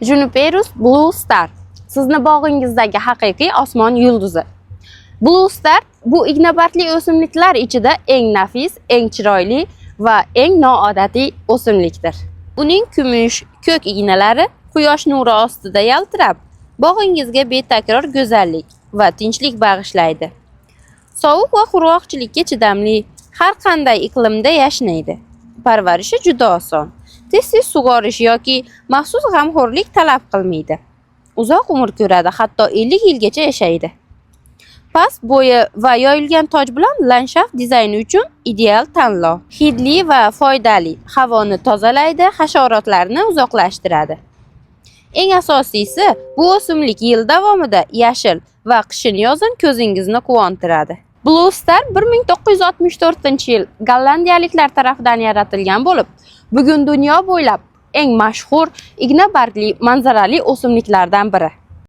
Juniperus Blue Star sizni bog'ingizdagi haqiqiy osmon yulduzi. Blue Star bu ignabargli o'simliklar ichida eng nafis, eng chiroyli va eng noodatiy o'simlikdir. Uning kumush, ko'k ignalari quyosh nuri ostida yaltirab, bog'ingizga betakror go'zallik va tinchlik bag'ishlaydi. Sovuq va qurg'oqchilikka chidamli, har qanday iqlimda yashnaydi. Parvarishi juda oson. Tez-tez sug'orish yoki maxsus g'amxo'rlik talab qilmaydi. Uzoq umr ko'radi, hatto 50 yilgacha yashaydi. Past bo'yi va yoyilgan toj bilan landshaft dizayni uchun ideal tanlov. Hidli va foydali, havoni tozalaydi, hasharotlarni uzoqlashtiradi. Eng asosiysi, bu o'simlik yil davomida yashil va qishin-yozin ko'zingizni quvontiradi. Blue Star 1964-yil gollandiyaliklar tomonidan yaratilgan bo'lib, bugun dunyo bo'ylab eng mashhur igna bargli manzarali o'simliklardan biri.